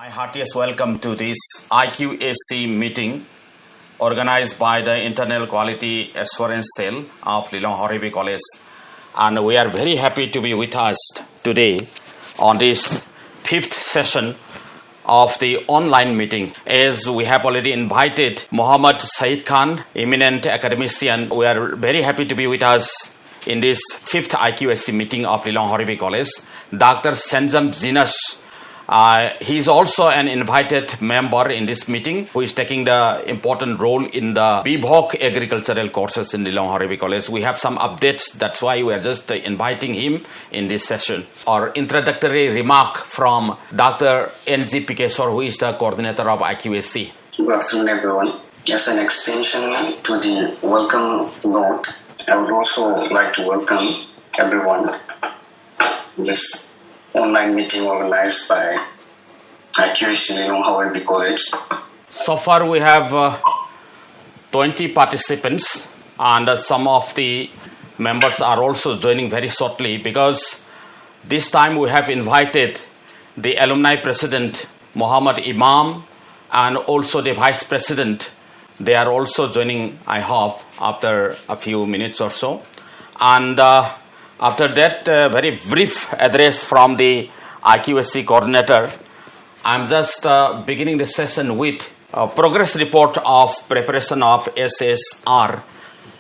My heartiest welcome to this IQAC meeting organized by the Internal Quality Assurance Cell of Lilong Horebi College. And we are very happy to be with us today on this fifth session of the online meeting. As we have already invited Muhammad Saeed Khan, eminent academician, we are very happy to be with us in this fifth IQAC meeting of Lilong Horebi College. Dr. Sanjam Zinas, he is also an invited member in this meeting who is taking the important role in the BVOC agricultural courses in Lilong Horebi College. We have some updates, that's why we are just inviting him in this session. Our introductory remark from Dr. N.G. Pikeswar, who is the coordinator of IQAC. Good afternoon, everyone. As an extension to the welcome note, I would also like to welcome everyone in this online meeting organized by IQAC Lilong Horebi College. So far we have 20 participants, and some of the members are also joining very shortly, because this time we have invited the alumni president Muhammad Imam and also the vice president. They are also joining, I hope, after a few minutes or so. And after that very brief address from the IQAC coordinator, I'm just beginning the session with a progress report of preparation of SSR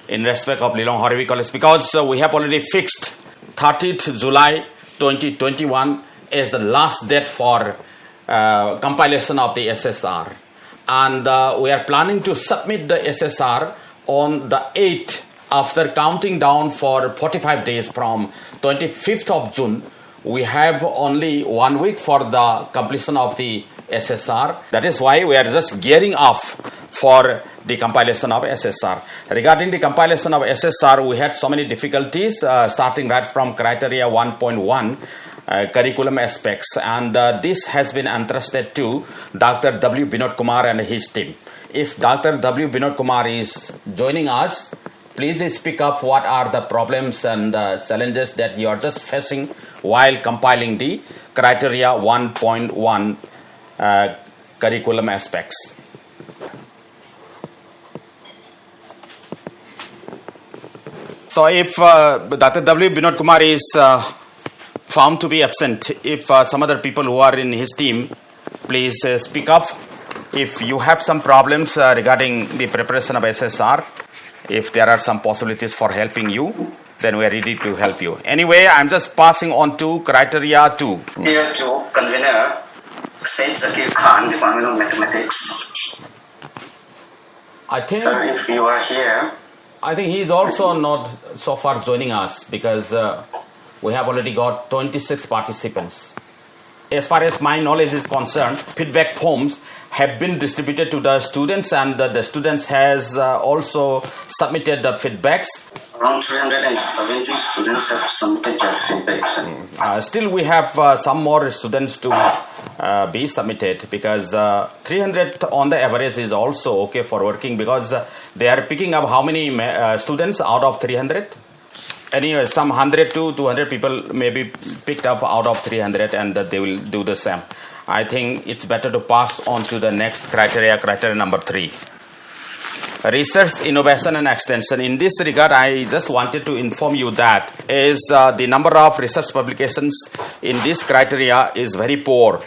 in respect of Lilong Horebi College, because we have already fixed 30th July 2021 as the last date for compilation of the SSR. And we are planning to submit the SSR on the 8th, after counting down for 45 days from 25th of June. We have only 1 week for the completion of the SSR. That is why we are just gearing up for the compilation of SSR. Regarding the compilation of SSR, we had so many difficulties, starting right from criteria 1.1, curriculum aspects, and this has been entrusted to Dr. W. Binod Kumar and his team. If Dr. W. Binod Kumar is joining us, please speak up what are the problems and challenges that you are just facing while compiling the criteria 1.1 curriculum aspects. So if Dr. W. Binod Kumar is found to be absent, if some other people who are in his team, please speak up. If you have some problems regarding the preparation of SSR, if there are some possibilities for helping you, then we are ready to help you. Anyway, I'm just passing on to criteria 2. Here to convener Said Zakir Khan, Department of Mathematics. I think, Sir, if you are here. I think he is also not so far joining us, because we have already got 26 participants. As far as my knowledge is concerned, feedback forms have been distributed to the students, and the students has also submitted the feedbacks. Around 370 students have submitted their feedbacks. Still we have some more students to be submitted, because 300 on the average is also okay for working, because they are picking up how many students out of 300? Anyway, some 100 to 200 people may be picked up out of 300, and they will do the same. I think it's better to pass on to the next criteria number 3. Research, innovation and extension. In this regard, I just wanted to inform you that is the number of research publications in this criteria is very poor.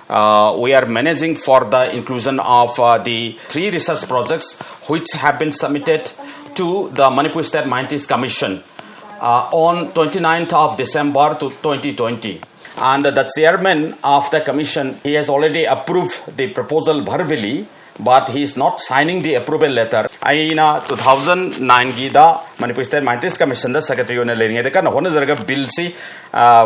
We are managing for the inclusion of the 3 research projects which have been submitted to the Manipur State Minorities Commission on 29th of December 2020. And the chairman of the commission, he has already approved the proposal verbally, but he is not signing the approval letter. Aina 2009 gida Manipur State Minorities Commission the secretary on learning the kan hona jarga bill si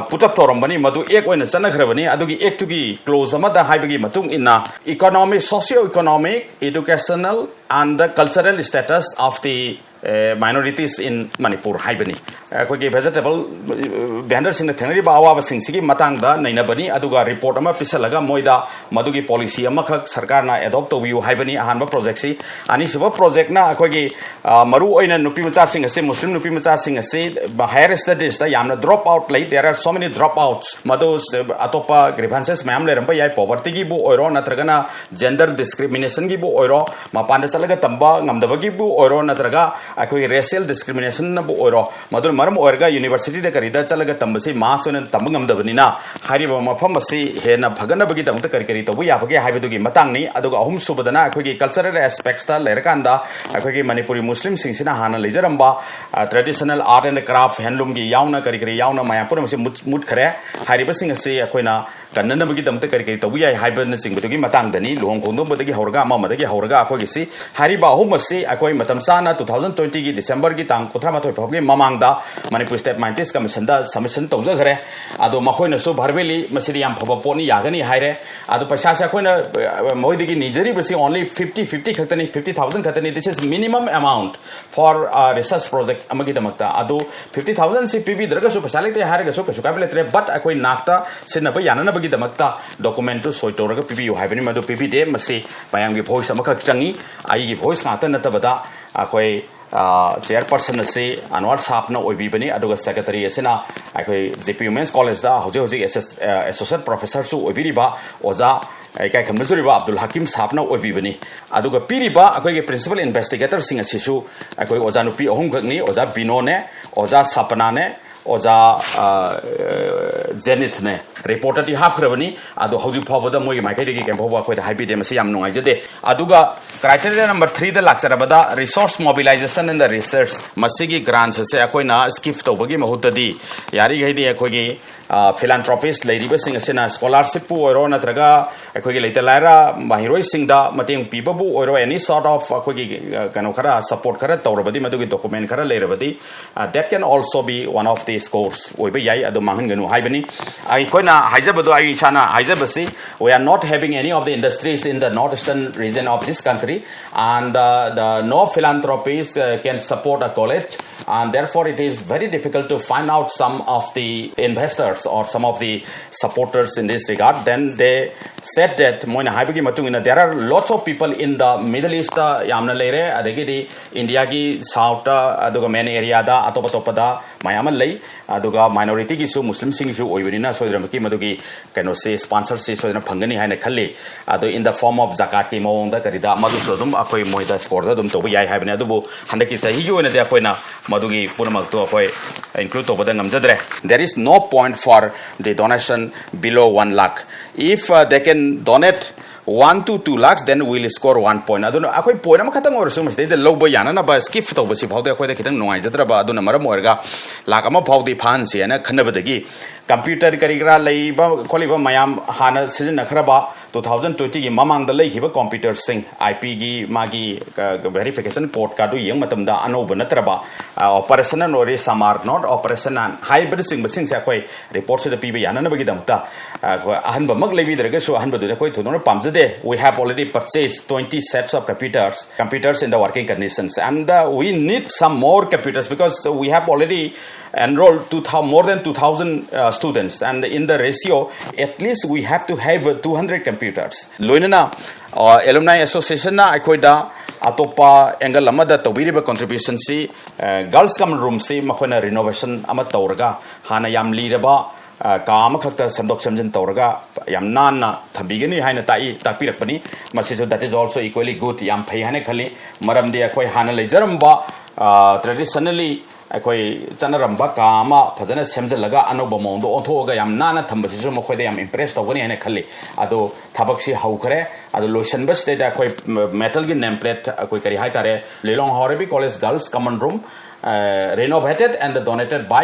put up torom bani madu ek oina chanakhra bani adugi ek tugi close amada haibagi matung inna economic, socio-economic, educational and the cultural status of the minorities in Manipur haibani. ꯑꯩꯈꯣꯏꯒꯤ vegetable ꯚꯦꯟꯗꯔꯁꯤꯡꯅ ꯊꯦꯡꯅꯔꯤꯕ ꯑꯋꯥꯕꯁꯤꯡꯁꯤꯒꯤ ꯃꯇꯥꯡꯗ ꯅꯩꯅꯕꯅꯤ ꯑꯗꯨꯒ report ꯑꯃ ꯄꯤꯁꯜꯂꯒ ꯃꯣꯏꯗ ꯃꯗꯨꯒꯤ policy ꯑꯃꯈꯛ ꯁꯔꯀꯥꯔꯅ adopt ꯇꯧꯕꯤꯌꯨ ꯍꯥꯏꯕꯅꯤ ꯑꯍꯥꯟꯕ ꯄ꯭ꯔꯣꯖꯦꯛꯁꯤ ꯑꯅꯤꯁꯨꯕ ꯄ꯭ꯔꯣꯖꯦꯛꯅ ꯑꯩꯈꯣꯏꯒꯤ ꯃꯔꯨꯑꯣꯏꯅ ꯅꯨꯄꯤ ꯃꯆꯥꯁꯤꯡ ꯑꯁꯤ ꯃꯨꯁꯂꯤꯝ ꯅꯨꯄꯤ ꯃꯆꯥꯁꯤꯡ ꯑꯁꯤ ꯍꯥꯌꯔ ꯁ꯭ꯇꯗꯤꯁꯇ ꯌꯥꯝꯅ ꯗ꯭ꯔꯣꯞ ꯑꯥꯎꯠ ꯂꯩ ꯗꯦꯔ आर so many dropouts मदो अतोपा ग्रीवेंसेस मैम लेरंबा याय पॉवर्टी की बु ओइरो नत्रगना जेंडर डिस्क्रिमिनेशन की बु ओइरो मपान चलगा तंबा ngамदबगी बु ओइरो नत्रगा अखोई रेशियल डिस्क्रिमिनेशन न बु ओइरो मदुर मरम ओइरगा यूनिवर्सिटी दे करिदा चलगा तंबसी मास ओन तंब ngамदबनिना हारिबा मफम मसी हेना भगनबगी तमत करि करि तबु याबगे हाइबदुगी मतंगनी अदुगा अहुम सुबदना अखोई कल्चरल एस्पेक्ट्स ता लेरकांदा अखोई मणिपुरी मुस्लिम सिंगसिना हाना लेजरंबा traditional art and craft handloom की यावना करि करि यावना मायापुर मसी मुट खरे हारिबसिंग असे अखोइना कन्ननबगी तमत करि करि तबु याय हाइबन सिंगबदुगी मतंगदनी लोहम खोंदोबदगी हौरगा अममदगी हौरगा अखोई सी हारिबा अहुम असे अखोई मतम साना 2020 की डिसेंबर की तांग 38 फावगे ममांगदा मणिपुर स्टेट माइंटिस कमीशन दा सबमिशन तौजखरे अदो मखोइनसु भरबेली मसिदि याम फबा पोनी यागनी हाइरे अदो पैसा से अखोइना मोइदगी निजरी बसी ओनली 50 खतनी 50000 खतनी this is minimum amount for research project अमगी दमकता अदो 50000 सी पीबी दरगसु पैसा लेते हारगसु कसु काबलेत्रे बट अखोइ नाक्ता सिनब याननबगी दमकता डॉक्यूमेंट टू सोइतोरगा पीबी हाइबनी मदो पीबी दे मसी मयामगी भोइस अमखक चंगी आइगी भोइस नाता नतबदा अखोइ चेयरपर्सन से अनवर साहब ओबीबनी अदुगा सेक्रेटरी असिना अखोइ जेपी वुमेन्स कॉलेज दा हौजे हौजे एसोसिएट प्रोफेसर सु ओबिरिबा ओजा काय खमजुरिबा अब्दुल हकीम साहब ओबीबनी अदुगा पीरिबा अखोइ प्रिंसिपल इन्वेस्टिगेटर सिंग असिसु अखोइ ओजा नुपी अहुम खकनी ओजा बिनो ने ओजा सपना ने ओजा जेनिथ ने रिपोर्टर दी हाखरबनी अदो हौजि फावबदा मोइ माइकैदगी केम फावबा अखोइ हाइबी दे मसी याम नुंगाइजदे अदुगा क्राइटेरिया नंबर 3 दा लाक्चरबदा resource mobilization in the research मसीगी ग्रांट्स से अखोइना स्किप तौबगी महुतदी यारी गैदी अखोइगी philanthropist leiribasing asina scholarship pu oiro natraga akhoi leita laira mahiroi singda mateng piba bu oiro any sort of akhoi kano khara support khara tawrabadi madugi document khara leirabadi that can also be one of the scores oiba yai adu mangan ganu haibani ai koina haijabadu ai chana haijabasi we are not having any of the industries in the northeastern region of this country and the no philanthropist can support a college and therefore it is very difficult to find out some of the investors or some of the supporters in this regard. Then they said that moina haibagi matungina there are lots of people in the Middle East yamna leire adagi India gi south aduga main area da atopa da mayam lei aduga minority gi su muslim sing su oibinina soidramki madugi kano se sponsor se soidna phangani haina khalle adu in the form of zakat ki mawong da karida madu sodum akoi moida score da dum toba yai haibani adubu handaki sahi gi oina de akoina madugi punamak to akoi include to bada ngamjadre there is no point for the donation below 1 lakh if they can donate 1 to 2 lakhs then we'll score 1 point aduna akoi point am khatang or sum de low boy yana na ba skip to basi phaude akoi da khitang nongai jadra ba aduna maram orga lakh ama phaude phan se na khanabadagi computer karigra leiba kholiba mayam hana season nakraba 2020 gi mamang da leihiba computer sing ip gi magi verification port ka du yeng matam da anoba natraba operation no re samar not operation an hybrid sing basing se akoi report se da piba yana na bagi damta ahan ba mag lebi draga so ahan ba du koi thonor pamjade we have already purchased 20 sets of computers in the working conditions and we need some more computers because we have already enrolled more than 2000 students and in the ratio at least we have to have 200 computers loinana alumni association na akoida atopa angle amada tobiriba contribution si girls common room si makhona renovation ama tawraga hana yam liraba काम खक्ता समदोक समजन तौरगा याम नाना थबिगनी हाइना ताई तापिरकपनी मसिसो that is also equally good याम फै हाने खली मरमदे अखोय हाना लेजरमबा ट्रेडिशनली अखोय चनरमबा कामा फजना सेमजलगा अनोबा मोंदो ओथोगा याम नाना थंबसिसो मखोयदे याम इंप्रेस तौगनी हाने खली अदो थबकसी हौखरे अदो लोशन बस दे अखोय मेटल की नेम प्लेट अखोय करी हाय तारे लेलोंग हॉरेबी college girls common room renovated and donated by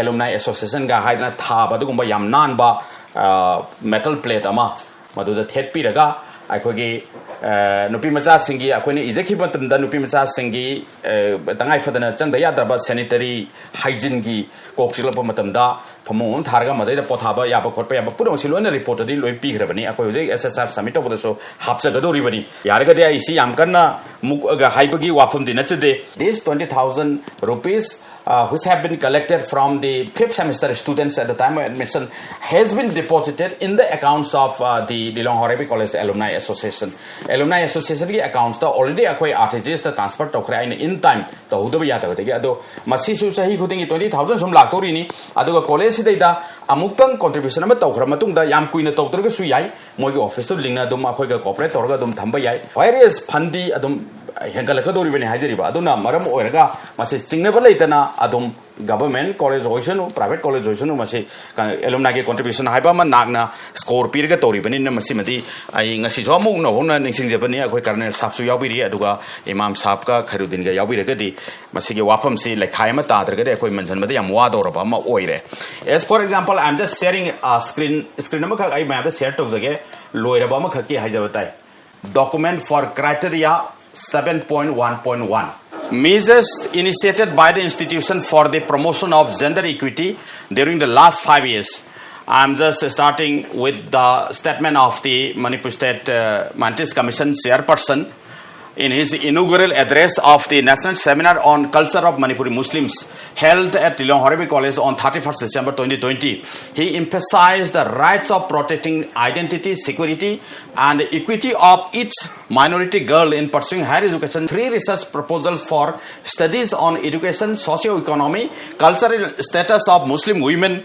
alumni association ga haidna thaba dugumba yam nan ba metal plate ama maduda thet piraga aikogi nupi macha singi akoine izeki batam da nupi macha singi tangai fadana changda yadaba sanitary hygiene gi kokchilapa matam da phomong tharga madai da pothaba yaba khotpa yaba puro silona report di loi pi grabani akoi je SSR summit oboda so hapsa gadori bani yarga de isi yam kanna muk ga haibagi wafum di nachde this 20000 rupees which have been collected from the 5th semester students at the time of admission has been deposited in the accounts of the Lilong Horebi College Alumni Association. Alumni Association ki accounts ta already akoi RTGS ta transfer tokre in time to hudabi yata bate ado masi su sahi khuding 20,000 sum laktori ni ado college sidai da amuktang contribution ama tokra matung da yam kuina toktor su yai moi gi office to lingna dum akoi ga corporate torga dum thamba yai various fundi adum hengalakadori bani hajariba aduna maram oiraga masi chingneba leitana adum government college hoisanu private college hoisanu masi alumni ge contribution haiba ma nagna score pirga tori bani na masi mati ai ngasi jo mu no hona ningsing je bani akoi karnel sap su yawbiri aduga imam sap ka kharudin ga yawbiri ga di masi ge wafam si lekhai ma ta dar ga de akoi mention ma de yam wa doraba ma oire. As for example, I am just sharing a screen number ka ai ma share to jage loiraba ma khaki haijabatai document for criteria 7.1.1 measures initiated by the institution for the promotion of gender equity during the last 5 years. I am just starting with the statement of the Manipur State Mantis Commission chairperson in his inaugural address of the National Seminar on Culture of Manipuri Muslims held at Lilong Horebi College on 31st December 2020. He emphasized the rights of protecting identity, security and equity of each minority girl in pursuing higher education. 3 research proposals for studies on education, socio-economy, cultural status of Muslim women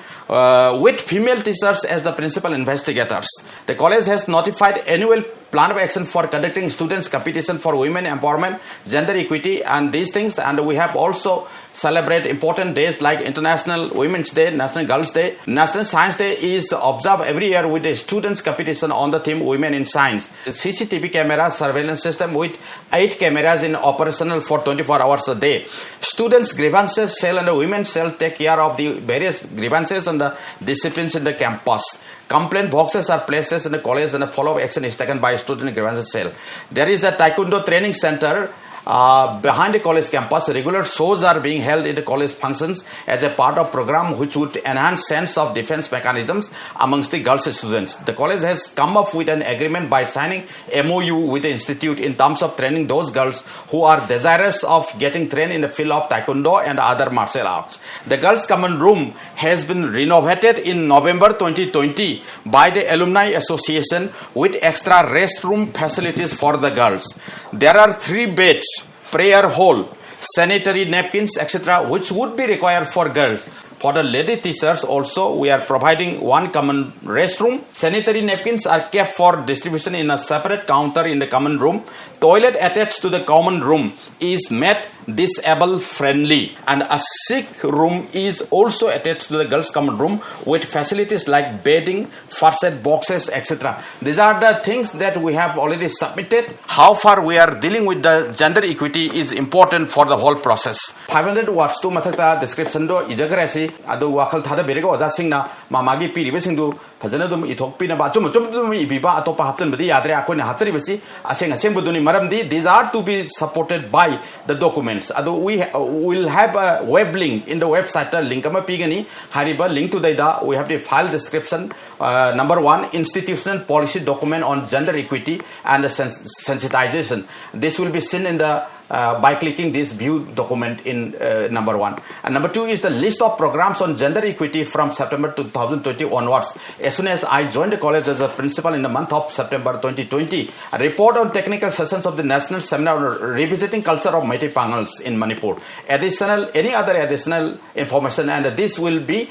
with female teachers as the principal investigators. The college has notified annual plan of action for conducting students competition for women empowerment, gender equity and these things, and we have also celebrate important days like International Women's Day, National Girls Day. National Science Day is observed every year with a students competition on the theme Women in Science. The CCTV camera surveillance system with 8 cameras in operational for 24 hours a day. Students grievances cell and the women's cell take care of the various grievances and the disciplines in the campus. Complaint boxes are placed in the college and a follow-up action is taken by student grievances cell. There is a Taekwondo training center behind the college campus. Regular shows are being held in the college functions as a part of program which would enhance sense of defense mechanisms amongst the girls students. The college has come up with an agreement by signing MOU with the institute in terms of training those girls who are desirous of getting trained in the field of Taekwondo and other martial arts. The girls common room has been renovated in November 2020 by the Alumni Association with extra restroom facilities for the girls. There are 3 beds, prayer hall, sanitary napkins, etc., which would be required for girls. For the lady teachers also, we are providing 1 common restroom. Sanitary napkins are kept for distribution in a separate counter in the common room. Toilet attached to the common room is made disabled friendly, and a sick room is also attached to the girls common room with facilities like bedding, first aid boxes, etc. These are the things that we have already submitted. How far we are dealing with the gender equity is important for the whole process. 500 words to mathakta description do ijagrasi adu wakal thada berega oja singna mamagi piribe singdu fajana dum ithok pina ba chum ibiba atopa haptan badi yadre akoina haptari basi aseng buduni maramdi these are to be supported by the documents. We will have a web link in the website link ama pigani hariba link to the we have the file description. Number 1, institutional policy document on gender equity and sensitization. This will be seen in the by clicking this view document in number 1. And number 2 is the list of programs on gender equity from September 2020 onwards. As soon as I joined the college as a principal in the month of September 2020, a report on technical sessions of the National Seminar on Revisiting Culture of Meitei Pangals in Manipur. Any other additional information, and this will be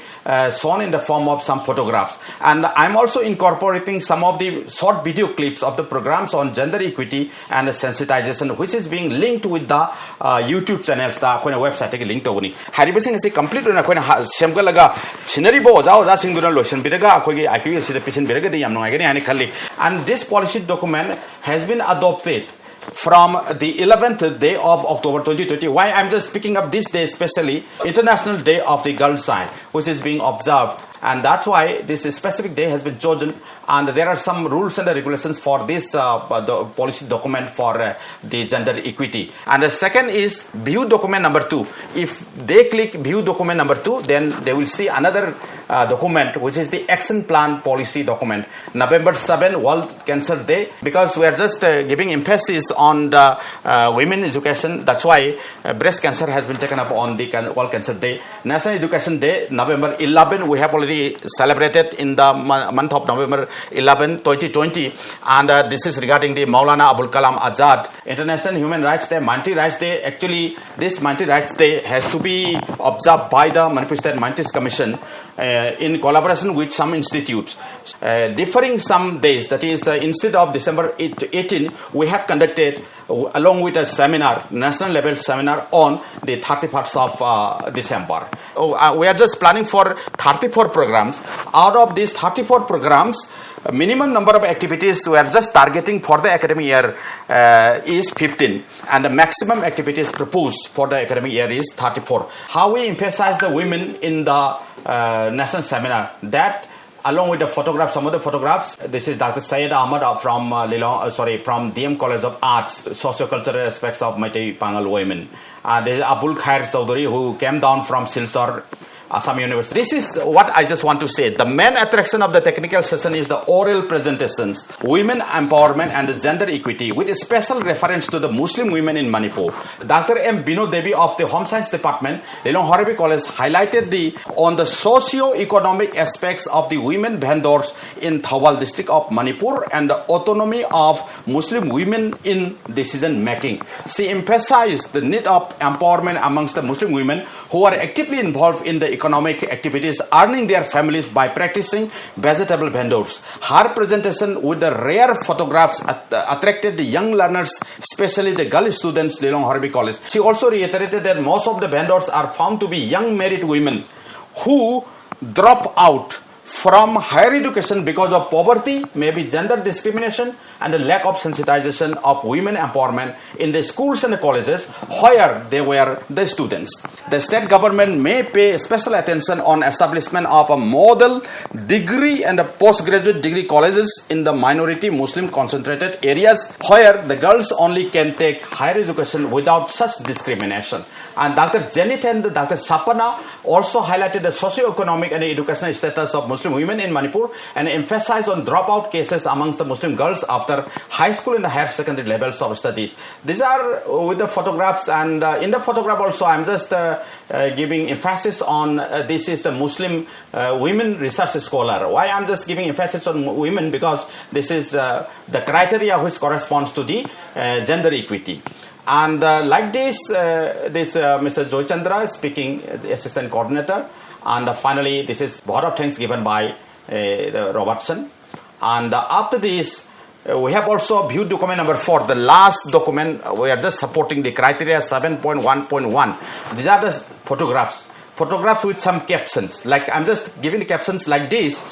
shown in the form of some photographs. And I'm also incorporating some of the short video clips of the programs on gender equity and sensitization, which is being linked with the YouTube channels da koina website ke link tawni haribasing ase complete na koina semgalaga scenery bo oja singduna lotion biraga akogi IPS da pisin biraga de yam ngai gani ani khalli. And this policy document has been adopted from the 11th day of October 2020. Why I'm just picking up this day, especially International Day of the Girl Child, which is being observed And that's why this specific day has been chosen, and there are some rules and regulations for this the policy document for the gender equity. And the second is view document number 2. If they click view document number 2, then they will see another document, which is the action plan policy document. November 7, World Cancer Day. Because we are just giving emphasis on the women education, that's why breast cancer has been taken up on the World Cancer Day. National Education Day, November 11, we have already celebrated in the month of November 11, 2020. And this is regarding the Maulana Abul Kalam Azad. International Human Rights Day, Minority Rights Day. Actually, this Minority Rights Day has to be observed by the Manipur State Minorities Commission in collaboration with some institutes. Differing some days, that is instead of December 18, we have conducted along with a seminar, national level seminar on the 31st of December. We are just planning for 34 programs. Out of these 34 programs, minimum number of activities we are just targeting for the academic year is 15, and the maximum activities proposed for the academic year is 34. How we emphasize the women in the national seminar, that along with the photographs, some of the photographs, this is Dr. Syed Ahmad from from DM College of Arts, Sociocultural Aspects of Meitei Pangal Women. There is Abul Khair Chaudhary, who came down from Silchar, Assam University. This is what I just want to say. The main attraction of the technical session is the oral presentations, women empowerment and gender equity, with a special reference to the Muslim women in Manipur. Dr. M. Binod Devi of the Home Science Department, Lilong Horebi College, highlighted on the socio-economic aspects of the women vendors in Thawal district of Manipur and the autonomy of Muslim women in decision making. She emphasized the need of empowerment amongst the Muslim women who are actively involved in the economic activities, earning their families by practicing vegetable vendors. Her presentation with the rare photographs attracted the young learners, especially the girl students, Lilong Horebi College. She also reiterated that most of the vendors are found to be young married women who drop out from higher education because of poverty, maybe gender discrimination, and the lack of sensitization of women empowerment in the schools and the colleges where they were the students. The state government may pay special attention on establishment of a model degree and a postgraduate degree colleges in the minority Muslim concentrated areas where the girls only can take higher education without such discrimination. And Dr. Janit and Dr. Sapana also highlighted the socio-economic and educational status of Muslim women in Manipur and emphasized on dropout cases amongst the Muslim girls after high school and higher secondary levels of studies. These are with the photographs, and in the photograph also I'm just giving emphasis on this is the Muslim women research scholar. Why I'm just giving emphasis on women? Because this is the criteria which corresponds to the gender equity. And like this, Mr. Joy Chandra speaking, the assistant coordinator. And finally, this is vote of thanks given by Robertson. And after this, we have also viewed document number 4, the last document. We are just supporting the criteria 7.1.1. These are the photographs with some captions. Like I'm just giving the captions like this.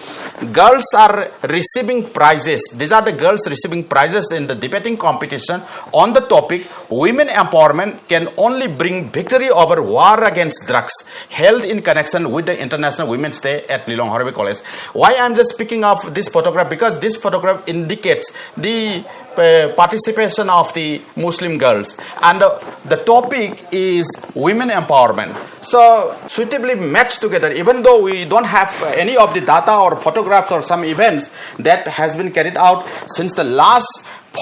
Girls are receiving prizes. These are the girls receiving prizes in the debating competition on the topic women empowerment can only bring victory over war against drugs, held in connection with the International Women's Day at Lilong Horebi College. Why I'm just speaking of this photograph? Because this photograph indicates the participation of the Muslim girls, and the topic is women empowerment. So suitably matched together, even though we don't have any of the data or photographs or some events that has been carried out since the last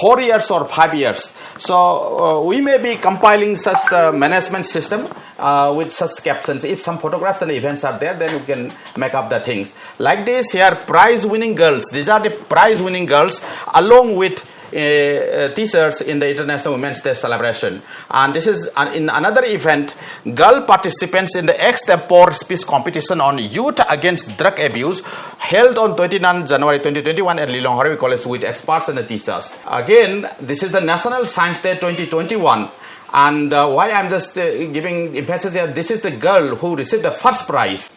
4 years or 5 years. So we may be compiling such management system with such captions. If some photographs and events are there, then we can make up the things. Like this here, prize winning girls. These are the prize winning girls along with t-shirts in the International Women's Day celebration. And this is in another event, girl participants in the extempore speech competition on youth against drug abuse held on 29 January 2021 at Lilong Horebi College with experts and the teachers. Again, this is the National Science Day 2021. And why I'm just giving emphasis here, this is the girl who received the first prize.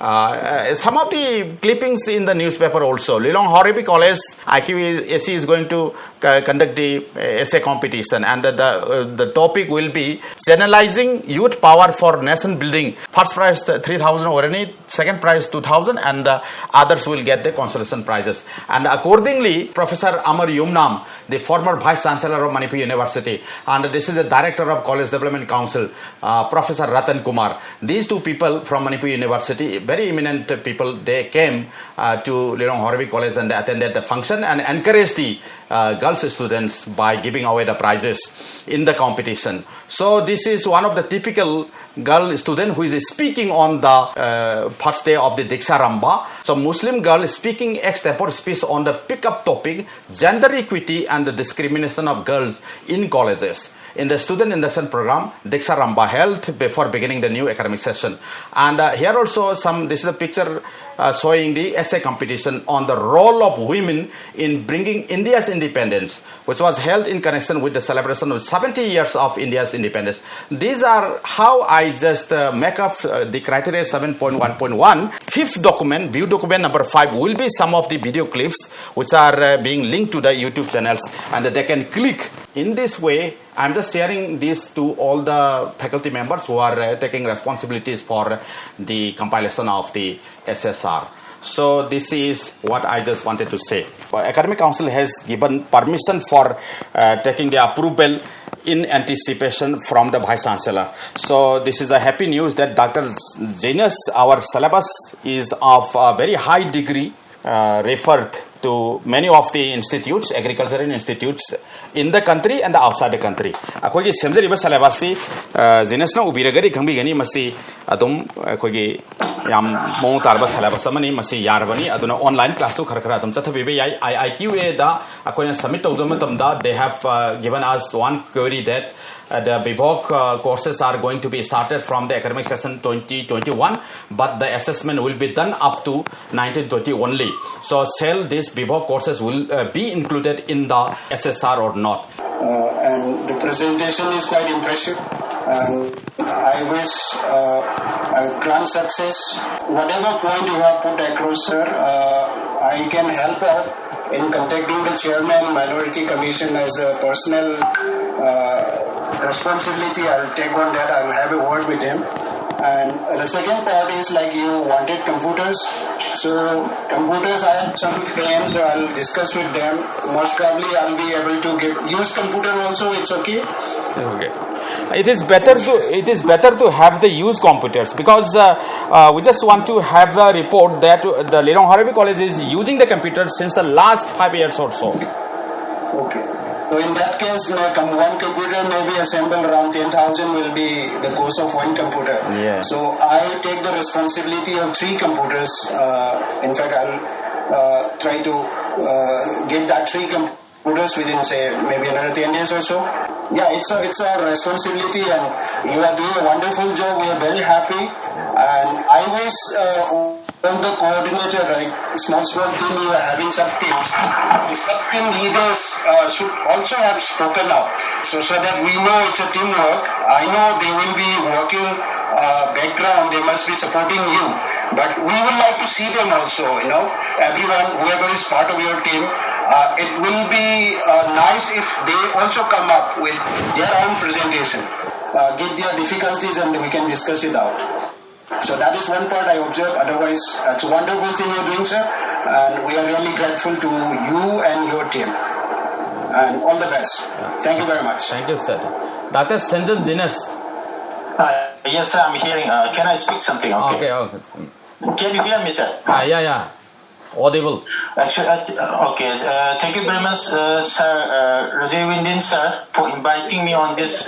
Some of the clippings in the newspaper also. Lilong Horebi College IQAC is going to conduct the essay competition, and the topic will be Channelizing Youth Power for Nation Building. First prize 3,000 Orani, second prize 2,000, and others will get the consolation prizes. And accordingly, Professor Amar Yumnam, the former Vice Chancellor of Manipur University, and this is the Director of College Development Council, Professor Ratan Kumar. These two people from Manipur University, very eminent people, they came to Lilong Horebi College and attended the function and encouraged the girls students by giving away the prizes in the competition. So this is one of the typical girl student who is speaking on the first day of the Diksha Ramba. So Muslim girl speaking extempore speech on the pickup topic, gender equity and the discrimination of girls in colleges. In the student induction program, Diksha Ramba held before beginning the new academic session. And here also this is a picture showing the essay competition on the role of women in bringing India's independence, which was held in connection with the celebration of 70 years of India's independence. These are how I just make up the criteria 7.1.1. Fifth document, view document number 5, will be some of the video clips which are being linked to the YouTube channels, and they can click. In this way, I'm just sharing this to all the faculty members who are taking responsibilities for the compilation of the SSR. So this is what I just wanted to say. Academic Council has given permission for taking the approval in anticipation from the Vice Chancellor. So this is a happy news that Dr. Zainus, our syllabus is of a very high degree referred to many of the institutes, agricultural institutes in the country and outside the country. Akogi semjariba syllabus Zainus na ubiragari khambi gani masi adum akogi yam mong tarba syllabus amani masi yarbani aduna online class to kharkhara adum chathabibe yai IQA da akoina submit tawzamatam da they have given us one query that the Bivok courses are going to be started from the academic session 2021, but the assessment will be done up to 1920 only. So shall these Bivok courses will be included in the SSR or not? And the presentation is quite impressive, and I wish a grand success. Whatever point you have put across, sir, I can help out in contacting the chairman, Minority Commission as a personal responsibility. I'll take on that. I'll have a word with him. And the second part is like you wanted computers. So computers, I have some friends, so I'll discuss with them. Most probably I'll be able to use computer also. It's okay. Okay. It is better to have the used computers, because we just want to have a report that the Lilong Horebi College is using the computers since the last 5 years or so. Okay. So in that case, one computer maybe assembled around 10,000 will be the cost of one computer. Yeah. So I take the responsibility of 3 computers. In fact, I'll try to get that 3 computers within, say, maybe another 10 days or so. Yeah, it's a responsibility, and you are doing a wonderful job. We are very happy, and I wish from the coordinator, like small team, you are having some teams. The sub-team leaders should also have spoken up, so that we know it's a teamwork. I know they will be working background, they must be supporting you, but we would like to see them also, everyone, whoever is part of your team. It will be nice if they also come up with their own presentation, get their difficulties, and we can discuss it out. So that is one part I observed. Otherwise, it's a wonderful thing you're doing, sir. And we are really grateful to you and your team. And all the best. Thank you very much. Thank you, sir. Dr. Sanjan Zainus. Yes, sir, I'm hearing. Can I speak something? Okay. Can you hear me, sir? Yeah. Audible. Actually, okay. Thank you very much, sir, Rajawindin, sir, for inviting me on this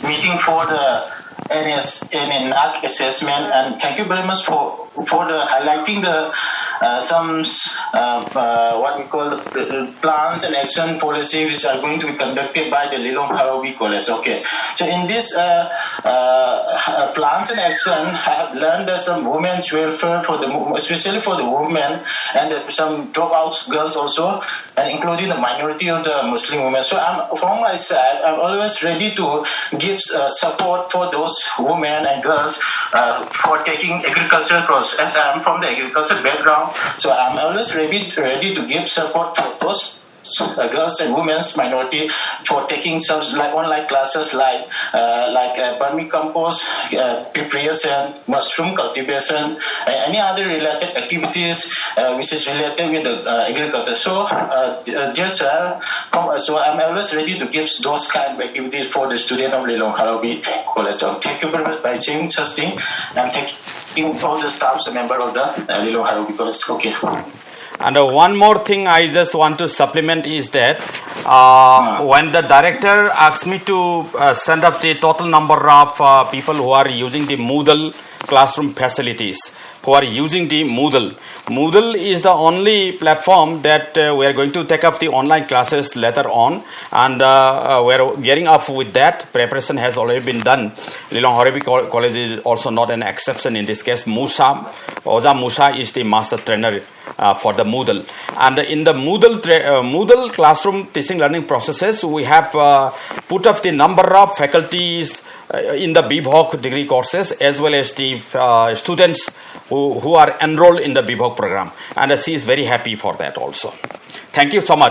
meeting for the NAC assessment, and thank you very much for highlighting the some what we call plans and action policies which are going to be conducted by the Lilong Harawi College. Okay, so in this plans and action, I have learned that some women's welfare especially for the women, and some dropouts girls also, and including the minority of the Muslim women. So from my side, I'm always ready to give support for those women and girls for taking agricultural course. As I'm from the agriculture background, so I'm always ready to give support for those girls and women's minority for taking some like online classes like vermicompost preparation, mushroom cultivation, any other related activities which is related with the agriculture. So dear sir, so I'm always ready to give those kind of activities for the student of Lilong Harawi College. So thank you very much by saying such thing, and thank you all the staffs and members of the Lilong Harawi College. Okay. And one more thing I just want to supplement is that when the director asked me to send up the total number of people who are using the Moodle classroom facilities, who are using the Moodle. Moodle is the only platform that we are going to take up the online classes later on, and we are gearing up with that. Preparation has already been done. Lilong Harawi College is also not an exception in this case. Oza Musa is the master trainer for the Moodle. And in the Moodle classroom teaching learning processes, we have put up the number of faculties in the BVOC degree courses, as well as the students who are enrolled in the BVOC program. And she is very happy for that also. Thank you so much.